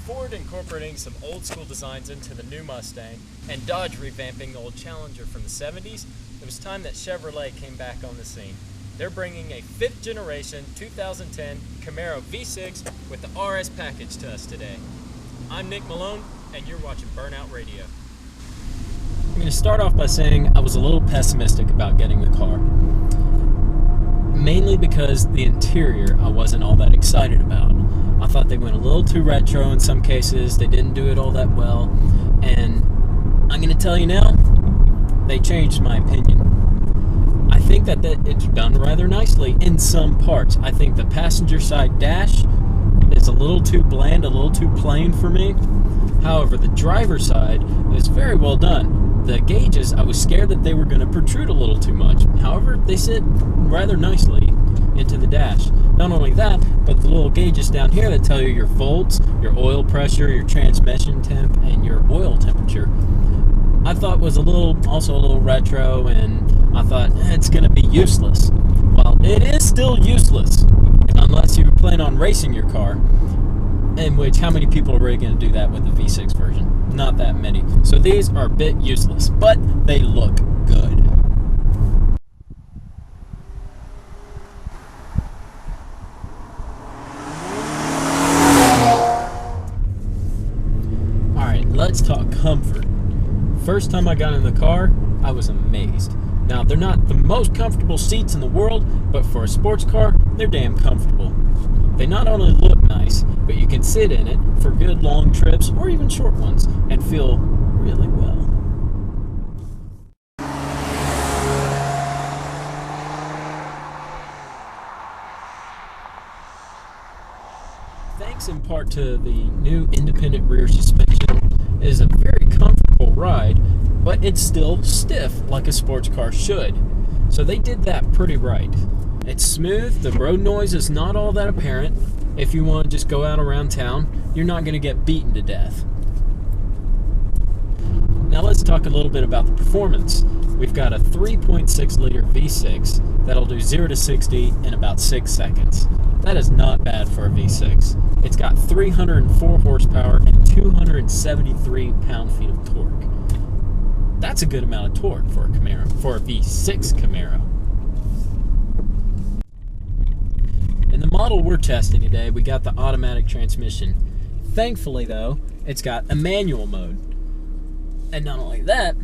Ford incorporating some old school designs into the new Mustang, and Dodge revamping the old Challenger from the 70s, it was time that Chevrolet came back on the scene. They're bringing a 5th generation 2010 Camaro V6 with the RS package to us today. I'm Nick Malone, and you're watching Burnout Radio. I'm going to start off by saying I was a little pessimistic about getting the car. Mainly because the interior I wasn't all that excited about. I thought they went a little too retro in some cases. They didn't do it all that well. And I'm going to tell you now, they changed my opinion. I think that it's done rather nicely in some parts. I think the passenger side dash is a little too bland, a little too plain for me. However, the driver's side is very well done. The gauges, I was scared that they were going to protrude a little too much. However, they sit rather nicely into the dash. Not only that, but the little gauges down here that tell you your volts, your oil pressure, your transmission temp, and your oil temperature, I thought was also a little retro, and I thought it's going to be useless. Well, it is still useless, unless you plan on racing your car, in which how many people are really going to do that with the V6 version? Not that many. So these are a bit useless, but they look good. Let's talk comfort. First time I got in the car, I was amazed. Now, they're not the most comfortable seats in the world, but for a sports car, they're damn comfortable. They not only look nice, but you can sit in it for good long trips or even short ones and feel really well. Thanks in part to the new independent rear suspension, it is a very comfortable ride, but it's still stiff like a sports car should. So they did that pretty right. It's smooth, the road noise is not all that apparent. If you want to just go out around town, you're not going to get beaten to death. Now let's talk a little bit about the performance. We've got a 3.6 liter V6 that'll do 0 to 60 in about 6 seconds. That is not bad for a V6. It's got 304 horsepower and 273 pound-feet of torque. That's a good amount of torque for a Camaro, for a V6 Camaro. In the model we're testing today, we got the automatic transmission. Thankfully, though, it's got a manual mode. And not only that,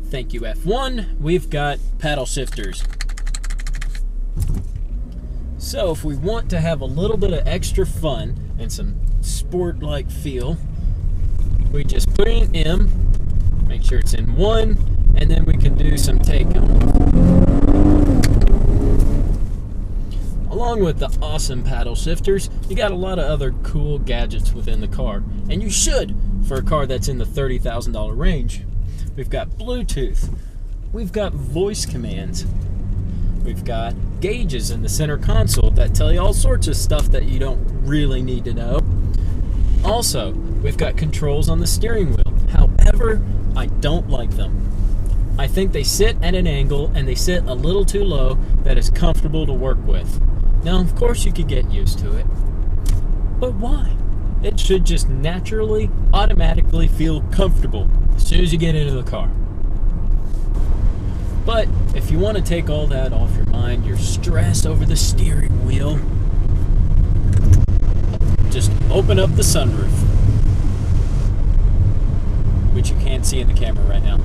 thank you F1, we've got paddle shifters. So if we want to have a little bit of extra fun and some sport-like feel, we just put in M, make sure it's in 1, and then we can do some take-on. Along with the awesome paddle shifters, you got a lot of other cool gadgets within the car, and you should for a car that's in the $30,000 range. We've got Bluetooth, we've got voice commands, we've got gauges in the center console that tell you all sorts of stuff that you don't really need to know. Also, we've got controls on the steering wheel. However, I don't like them. I think they sit at an angle and they sit a little too low that is comfortable to work with. Now, of course you could get used to it, but why? It should just naturally, automatically feel comfortable as soon as you get into the car. But if you want to take all that off your mind, your stress over the steering wheel, just open up the sunroof, which you can't see in the camera right now.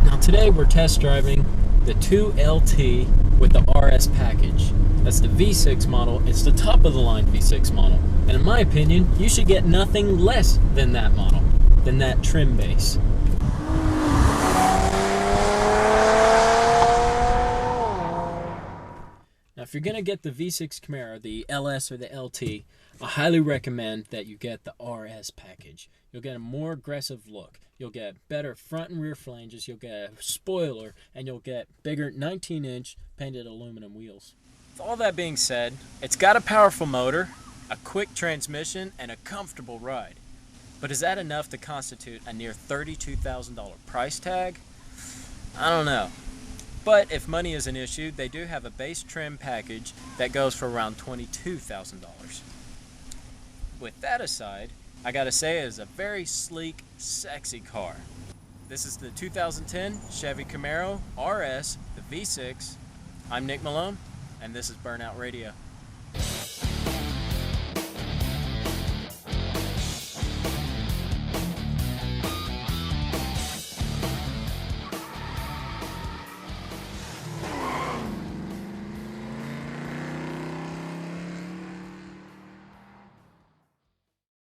Now today we're test driving the 2LT with the RS package. That's the V6 model. It's the top of the line V6 model. And in my opinion, you should get nothing less than that model. than that trim base. Now, if you're going to get the V6 Camaro, the LS or the LT, I highly recommend that you get the RS package. You'll get a more aggressive look. You'll get better front and rear flanges. You'll get a spoiler, and you'll get bigger 19-inch painted aluminum wheels. With all that being said, it's got a powerful motor, a quick transmission, and a comfortable ride. But is that enough to constitute a near $32,000 price tag? I don't know. But if money is an issue, they do have a base trim package that goes for around $22,000. With that aside, I gotta say it is a very sleek, sexy car. This is the 2010 Chevy Camaro RS, the V6. I'm Nick Malone, and this is Burnout Radio.